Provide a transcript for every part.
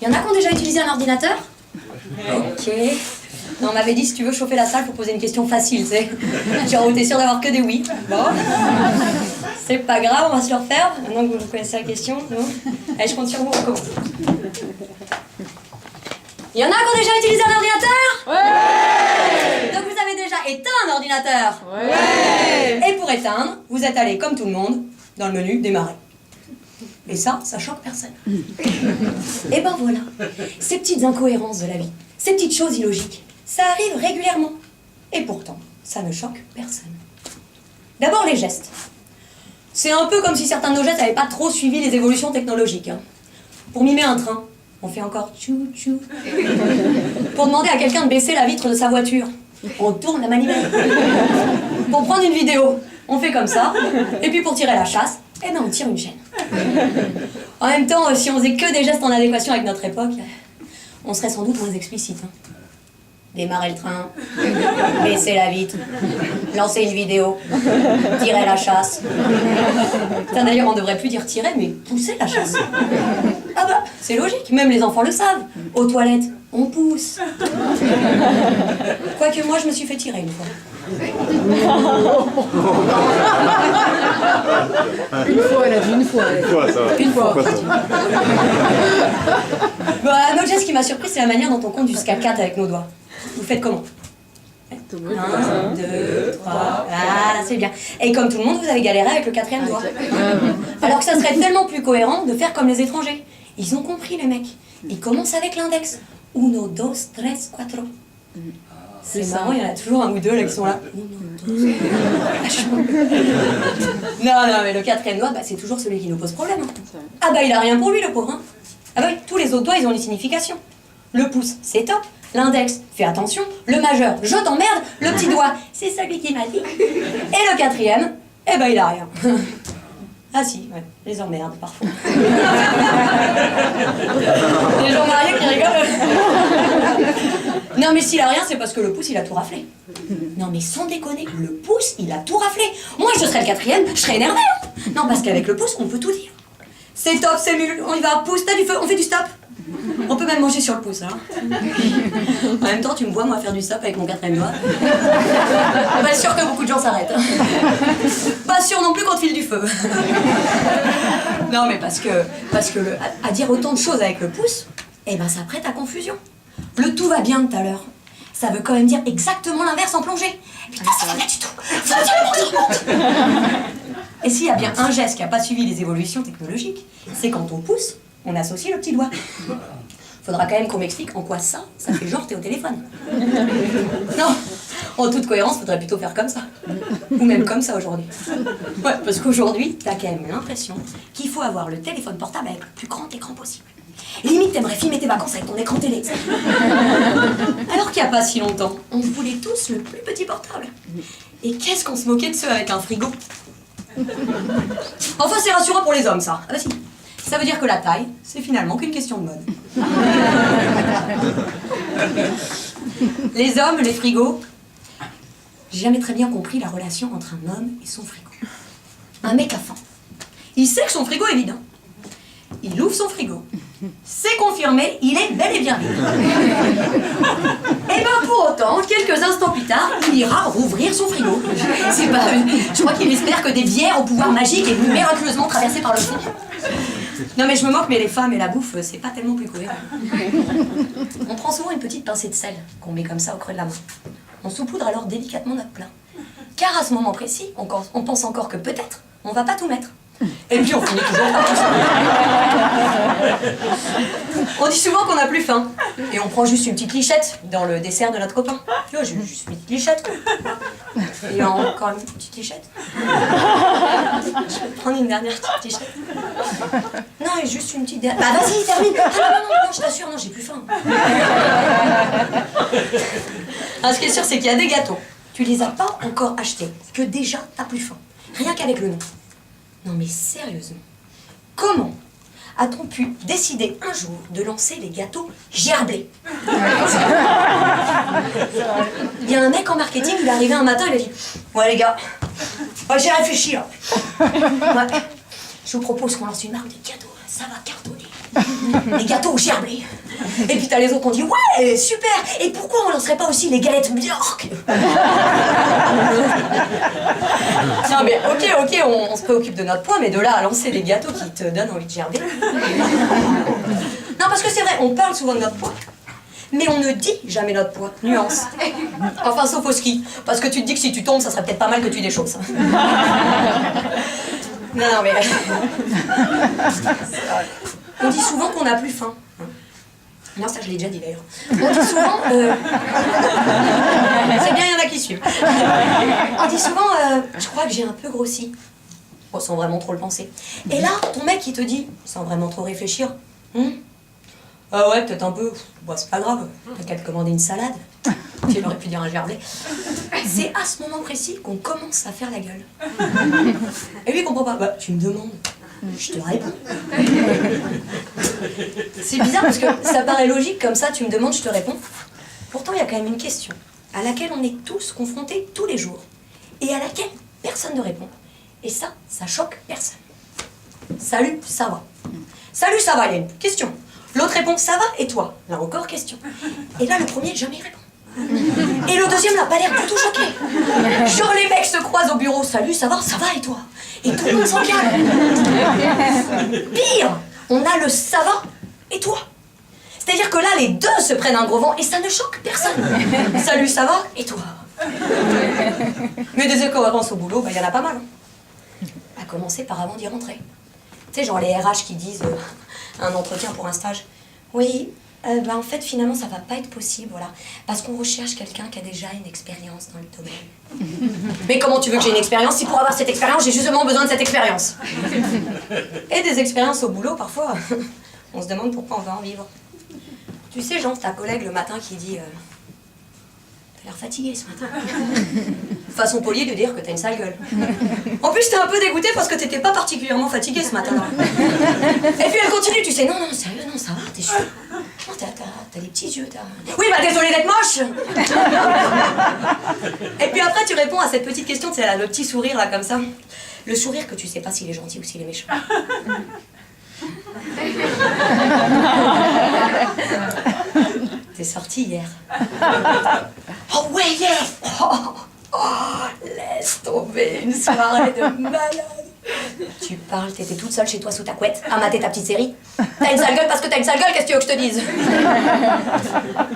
Il y en a qui ont déjà utilisé un ordinateur? Ok. Non, on m'avait dit, si tu veux chauffer la salle, faut poser une question facile, tu sais. Genre, t'es sûr d'avoir que des oui. Bon. C'est pas grave, on va se le refaire. Maintenant que vous connaissez la question, non? Allez, je compte sur vous, on commence. Il y en a qui ont déjà utilisé un ordinateur? Ouais! Donc vous avez déjà éteint un ordinateur? Ouais! Et pour éteindre, vous êtes allé, comme tout le monde, dans le menu démarrer. Et ça choque personne. Et ben voilà, ces petites incohérences de la vie, ces petites choses illogiques, ça arrive régulièrement. Et pourtant, ça ne choque personne. D'abord les gestes. C'est un peu comme si certains de nos gestes n'avaient pas trop suivi les évolutions technologiques. Hein. Pour mimer un train, on fait encore tchou-tchou. Pour demander à quelqu'un de baisser la vitre de sa voiture, on tourne la manivelle. Pour prendre une vidéo, on fait comme ça. Et puis pour tirer la chasse, eh ben on tire une chaîne. En même temps, si on faisait que des gestes en adéquation avec notre époque, on serait sans doute moins explicite. Hein. Démarrer le train, baisser la vitre, lancer une vidéo, tirer la chasse. D'ailleurs, on devrait plus dire tirer, mais pousser la chasse. Ah bah, c'est logique, même les enfants le savent. Aux toilettes, on pousse. Quoique moi, je me suis fait tirer une fois. Une fois, elle a dit une fois. Ça va. Une fois. Bon, un autre geste qui m'a surpris, c'est la manière dont on compte jusqu'à 4 avec nos doigts. Vous faites comment? 1, 2, 3, voilà, c'est bien. Et comme tout le monde, vous avez galéré avec le 4e doigt. Alors que ça serait tellement plus cohérent de faire comme les étrangers. Ils ont compris, les mecs. Ils commencent avec l'index. 1, 2, 3, 4. C'est marrant, il y en a toujours un ou deux là qui sont là. Non, mais le 4e doigt, bah, c'est toujours celui qui nous pose problème. Ah bah il a rien pour lui, le pauvre. Hein. Ah bah oui, tous les autres doigts, ils ont une signification. Le pouce, c'est top. L'index, fais attention. Le majeur, je t'emmerde. Le petit doigt, c'est celui qui m'a dit. Et le 4e, eh ben il a rien. Ah si, ouais, les emmerdes parfois. Les gens mariés qui rigolent. Non mais s'il a rien, c'est parce que le pouce il a tout raflé. Non mais sans déconner, le pouce il a tout raflé. Moi je serais le 4e, je serais énervée. Hein. Non parce qu'avec le pouce on peut tout dire. C'est top, c'est nul, on y va, pouce, t'as du feu, on fait du stop. On peut même manger sur le pouce, hein. En même temps, tu me vois, moi, faire du stop avec mon 4e doigt. Pas sûr que beaucoup de gens s'arrêtent. Pas sûr non plus qu'on te file du feu. Non, mais parce que à dire autant de choses avec le pouce, eh ben, ça prête à confusion. Le tout va bien tout à l'heure. Ça veut quand même dire exactement l'inverse en plongée. Putain, ça va bien du tout. Faut absolument que je remonte. Et s'il y a bien un geste qui n'a pas suivi les évolutions technologiques, c'est quand on pousse, on associe le petit doigt. Faudra quand même qu'on m'explique en quoi ça fait genre t'es au téléphone. Non, en toute cohérence, faudrait plutôt faire comme ça. Ou même comme ça aujourd'hui. Ouais, parce qu'aujourd'hui, t'as quand même l'impression qu'il faut avoir le téléphone portable avec le plus grand écran possible. Limite, t'aimerais filmer tes vacances avec ton écran télé. Alors qu'il n'y a pas si longtemps, on voulait tous le plus petit portable. Et qu'est-ce qu'on se moquait de ceux avec un frigo? Enfin, c'est rassurant pour les hommes, ça. Ah bah si. Ça veut dire que la taille, c'est finalement qu'une question de mode. Les hommes, les frigos, j'ai jamais très bien compris la relation entre un homme et son frigo. Un mec a faim. Il sait que son frigo est vide. Il ouvre son frigo. C'est confirmé, il est bel et bien vide. Et ben pour autant, quelques instants plus tard, il ira rouvrir son frigo. C'est pas... Je crois qu'il espère que des bières au pouvoir magique et miraculeusement traversées par le fond. Non mais je me moque, mais les femmes et la bouffe, c'est pas tellement plus cohérent. On prend souvent une petite pincée de sel qu'on met comme ça au creux de la main. On saupoudre alors délicatement notre plat. Car à ce moment précis, on pense encore que peut-être on va pas tout mettre. Et puis on finit toujours par tout ça. On dit souvent qu'on n'a plus faim. Et on prend juste une petite lichette dans le dessert de notre copain. Tu vois, juste une petite lichette. Et encore une petite lichette. Je vais prendre une dernière petite lichette. Non, et juste une petite dernière. Bah vas-y, termine. Ah non, je t'assure, non, j'ai plus faim. Alors, ce qui est sûr, c'est qu'il y a des gâteaux. Tu les as pas encore achetés, que déjà t'as plus faim. Rien qu'avec le nom. Non mais sérieusement, comment a-t-on pu décider un jour de lancer les gâteaux gerblés? Il y a un mec en marketing, il est arrivé un matin, il a dit « Ouais les gars, j'ai réfléchi là. Ouais, je vous propose qu'on lance une marque de gâteaux, ça va cartonner. Les gâteaux au gerblé. Et puis t'as les autres qui ont dit ouais, super. Et pourquoi on lancerait pas aussi les galettes Bjork? Non mais ok, on se préoccupe de notre poids, mais de là à lancer des gâteaux qui te donnent envie de gerber. Non, parce que c'est vrai, on parle souvent de notre poids, mais on ne dit jamais notre poids. Nuance. Enfin, sauf au ski. Parce que tu te dis que si tu tombes, ça serait peut-être pas mal que tu déchausses. Non, mais... On dit souvent qu'on n'a plus faim. Non, ça je l'ai déjà dit d'ailleurs. On dit souvent... C'est bien, il y en a qui suivent. On dit souvent, je crois que j'ai un peu grossi. Bon, sans vraiment trop le penser. Et là, ton mec, il te dit, sans vraiment trop réfléchir, ah ouais, peut-être un peu, bon, c'est pas grave, t'as qu'à te commander une salade. Tu aurais pu dire un gerblé. C'est à ce moment précis qu'on commence à faire la gueule. Et lui, il comprend pas. Bah, tu me demandes. Je te réponds. C'est bizarre parce que ça paraît logique comme ça, tu me demandes, je te réponds. Pourtant, il y a quand même une question à laquelle on est tous confrontés tous les jours et à laquelle personne ne répond. Et ça choque personne. Salut, ça va. Salut, ça va, il y a une question. L'autre répond, ça va, et toi? Là encore, question. Et là, le premier, jamais il répond. Et le deuxième n'a pas l'air du tout choqué. Genre, les mecs se croisent au bureau, salut, ça va, et toi? Et tout le monde s'en calme. Pire, on a le ça va, et toi? C'est-à-dire que là, les deux se prennent un gros vent et ça ne choque personne. Salut, ça va, et toi? Mais des incohérences au boulot, bah, y en a pas mal. Hein. À commencer par avant d'y rentrer. Tu sais, genre les RH qui disent un entretien pour un stage. Oui, bah en fait, finalement, ça va pas être possible, voilà. Parce qu'on recherche quelqu'un qui a déjà une expérience dans le domaine. Mais comment tu veux que j'ai une expérience si pour avoir cette expérience, j'ai justement besoin de cette expérience? Et des expériences au boulot, parfois, on se demande pourquoi on va en vivre. Tu sais, genre, ta collègue le matin qui dit t'as l'air fatiguée ce matin. Façon polie de dire que t'as une sale gueule. En plus, t'es un peu dégoûtée parce que t'étais pas particulièrement fatiguée ce matin-là. Et puis elle continue, tu sais, non, sérieux, non, ça va, t'es sûr? Non, t'as des petits yeux, t'as... Oui, bah désolée d'être moche. Et puis après, tu réponds à cette petite question, tu sais, le petit sourire là, comme ça. Le sourire que tu sais pas s'il est gentil ou s'il est méchant. T'es sorti hier. Oh ouais, hier. Laisse tomber, une soirée de malade. Tu parles, t'étais toute seule chez toi sous ta couette à mater ta petite série. T'as une sale gueule parce que t'as une sale gueule, qu'est-ce que tu veux que je te dise?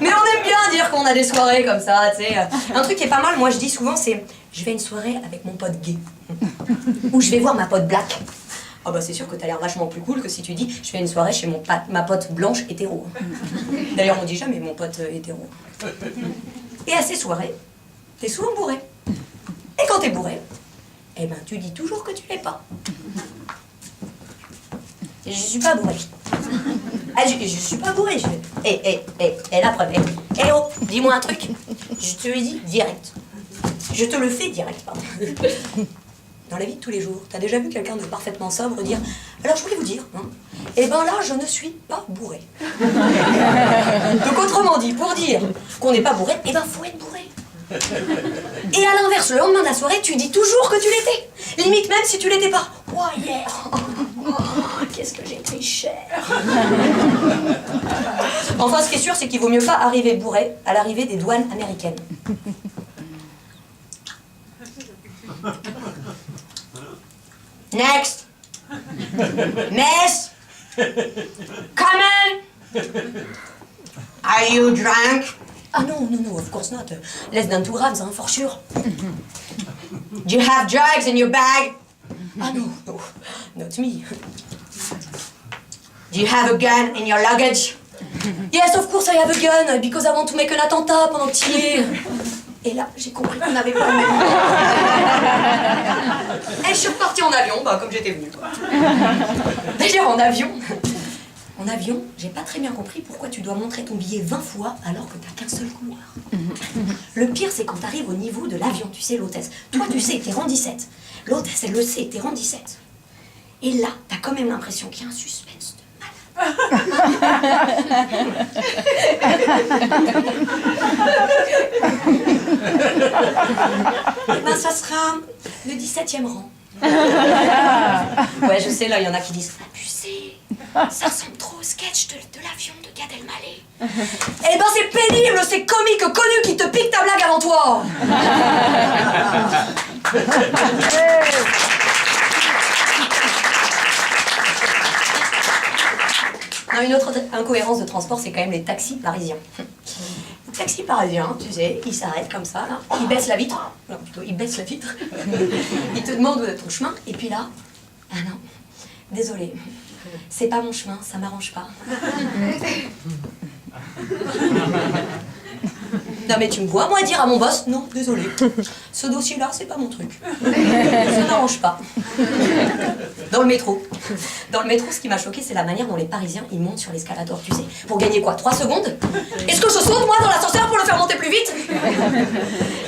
Mais on aime bien dire qu'on a des soirées comme ça, tu sais. Un truc qui est pas mal, moi je dis souvent, c'est je vais à une soirée avec mon pote gay. Ou je vais voir ma pote black. Ah bah c'est sûr que t'as l'air vachement plus cool que si tu dis je fais une soirée chez ma pote blanche hétéro. D'ailleurs on dit jamais mon pote hétéro. Et à ces soirées, t'es souvent bourré. Et quand t'es bourré, eh ben tu dis toujours que tu l'es pas. Je suis pas bourré. Ah, je suis pas bourré. Et la preuve. Eh oh, dis-moi un truc. Je te le dis direct. Je te le fais direct, pardon. Dans la vie de tous les jours, t'as déjà vu quelqu'un de parfaitement sobre dire « Alors je voulais vous dire, hein, eh ben là je ne suis pas bourré. » Donc autrement dit, pour dire qu'on n'est pas bourré, eh ben faut être bourré. Et à l'inverse, le lendemain de la soirée, tu dis toujours que tu l'étais. Limite même si tu l'étais pas. « Oh hier, qu'est-ce que j'ai pris cher. » Enfin ce qui est sûr, c'est qu'il vaut mieux pas arriver bourré à l'arrivée des douanes américaines. Next. Miss. Come in. Are you drunk? Ah no, of course not. Less than 2 grams, hein, for sure. Do you have drugs in your bag? Ah no, not me. Do you have a gun in your luggage? Yes, of course I have a gun, because I want to make an attentat pendant que tu y es. Et là, j'ai compris qu'on n'avait pas le même. Et je suis repartie en avion, bah, comme j'étais venue. D'ailleurs, en avion, j'ai pas très bien compris pourquoi tu dois montrer ton billet 20 fois alors que t'as qu'un seul couloir. Le pire, c'est quand t'arrives au niveau de l'avion, tu sais, l'hôtesse. Toi, tu sais, t'es rang 17. L'hôtesse, elle le sait, t'es rang 17. Et là, t'as quand même l'impression qu'il y a un suspense de malade. Eh ben, ça sera le 17e rang. Ouais, je sais, là, il y en a qui disent abusé. Ça ressemble trop au sketch de l'avion de Gad Elmaleh. Eh ben c'est pénible, ces comiques connus qui te piquent ta blague avant toi. Non, une autre incohérence de transport, c'est quand même les taxis parisiens. Les taxis parisiens, tu sais, ils s'arrêtent comme ça, là, ils baissent la vitre, non, plutôt, ils baissent la vitre, ils te demandent ton chemin, et puis là, ah non, désolé, c'est pas mon chemin, ça m'arrange pas. Non mais tu me vois, moi, dire à mon boss, non, désolé, ce dossier-là, c'est pas mon truc. Ça m'arrange pas. Dans le métro, ce qui m'a choqué, c'est la manière dont les Parisiens, ils montent sur l'escalator, tu sais. Pour gagner quoi, 3 secondes? Est-ce que je saute, moi, dans l'ascenseur pour le faire monter plus vite?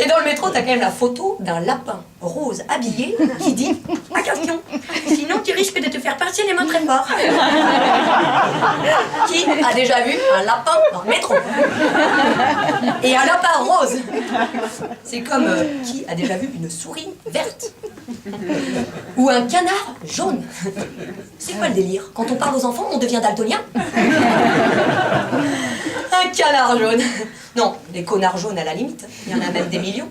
Et dans le métro, t'as quand même la photo d'un lapin rose habillé qui dit « Attention, sinon tu risques de te faire passer les mains très fort. » Qui a déjà vu un lapin dans le métro? Et un lapin rose. C'est comme qui a déjà vu une souris verte? Ou un canard jaune. C'est quoi le délire? Quand on parle aux enfants, on devient daltonien? Un canard jaune. Non, des connards jaunes à la limite. Il y en a même des millions.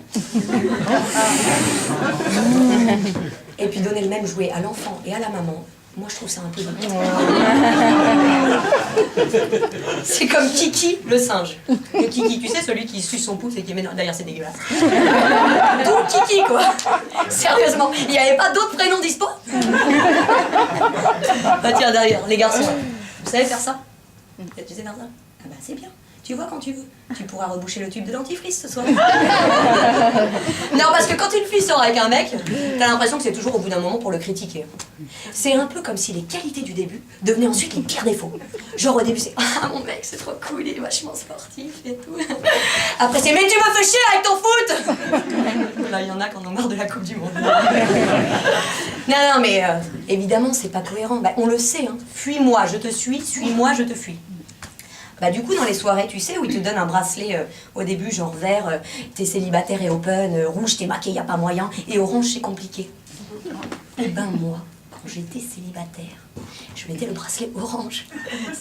Et puis donner le même jouet à l'enfant et à la maman, moi je trouve ça un peu vite. C'est comme Kiki le singe. Le Kiki, tu sais, celui qui suce son pouce et qui met dans... D'ailleurs c'est dégueulasse. Tout Kiki quoi. Sérieusement, il n'y avait pas d'autres prénoms dispo? Bah tiens d'ailleurs, les garçons, vous savez faire ça? Tu sais faire ça? Ah bah c'est bien. Tu vois quand tu veux. Tu pourras reboucher le tube de dentifrice ce soir. Non, parce que quand une fille sort avec un mec, t'as l'impression que c'est toujours au bout d'un moment pour le critiquer. C'est un peu comme si les qualités du début devenaient ensuite les pires défauts. Genre au début c'est « Ah mon mec c'est trop cool, il est vachement sportif et tout. » Après c'est « Mais tu me fais chier avec ton foot !» Là il y en a qui en ont marre de la Coupe du Monde. Non mais évidemment c'est pas cohérent. Bah, on le sait, hein. Fuis-moi, je te suis-moi, je te fuis. Bah du coup dans les soirées tu sais où ils te donnent un bracelet au début genre vert t'es célibataire et open, rouge t'es maqué y a pas moyen et orange c'est compliqué. Et ben moi quand j'étais célibataire je mettais le bracelet orange,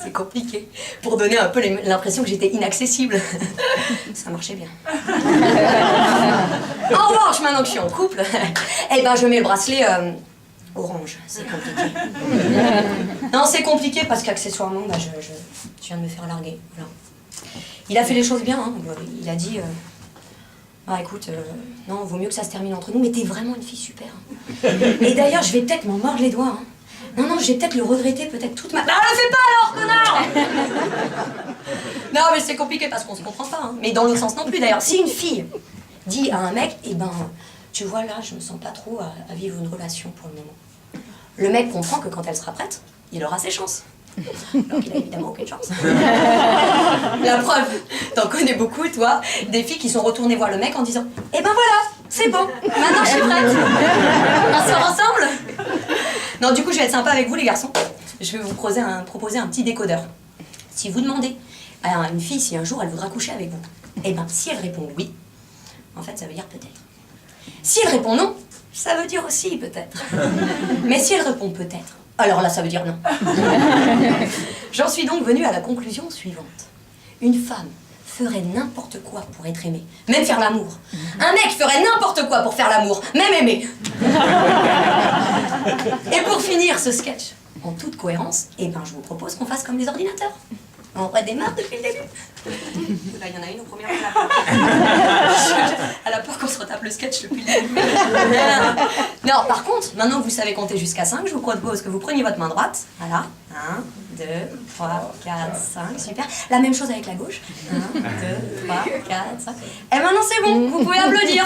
c'est compliqué, pour donner un peu l'impression que j'étais inaccessible. Ça marchait bien. En revanche maintenant que je suis en couple, et ben je mets le bracelet orange, c'est compliqué. Non, c'est compliqué parce qu'accessoirement, bah, je viens de me faire larguer. Voilà. Il a fait les choses bien, hein. Il a dit ah écoute, non, vaut mieux que ça se termine entre nous, mais t'es vraiment une fille super. Hein. Et d'ailleurs, je vais peut-être m'en mordre les doigts. Hein. Non, je vais peut-être le regretter, peut-être toute ma... Ah, le fais pas alors, connard. Non, mais c'est compliqué parce qu'on se comprend pas. Hein. Mais dans l'autre sens non plus, d'ailleurs. Si une fille dit à un mec, eh ben, tu vois, là, je me sens pas trop à vivre une relation pour le moment. Le mec comprend que quand elle sera prête, il aura ses chances. Alors qu'il a évidemment aucune chance. La preuve, t'en connais beaucoup, toi, des filles qui sont retournées voir le mec en disant « Eh ben voilà, c'est bon, maintenant je suis prête. On sort ensemble ?» Non, du coup, je vais être sympa avec vous, les garçons. Je vais vous proposer un petit décodeur. Si vous demandez à une fille si un jour elle voudra coucher avec vous, eh ben, si elle répond oui, en fait, ça veut dire peut-être. Si elle répond non, ça veut dire aussi peut-être. Mais si elle répond peut-être, alors là, ça veut dire non. J'en suis donc venue à la conclusion suivante. Une femme ferait n'importe quoi pour être aimée, même faire l'amour. Un mec ferait n'importe quoi pour faire l'amour, même aimer. Et pour finir ce sketch, en toute cohérence, eh ben, je vous propose qu'on fasse comme les ordinateurs. On redémarre depuis le début. Là, il y en a une au premier rang. Elle a peur qu'on se retape le sketch depuis le début. Non, par contre, maintenant que vous savez compter jusqu'à 5, je vous propose que vous preniez votre main droite. Voilà. 1, 2, 3, 4, 5. Super. La même chose avec la gauche. 1, 2, 3, 4, 5. Et maintenant, c'est bon. Vous pouvez applaudir.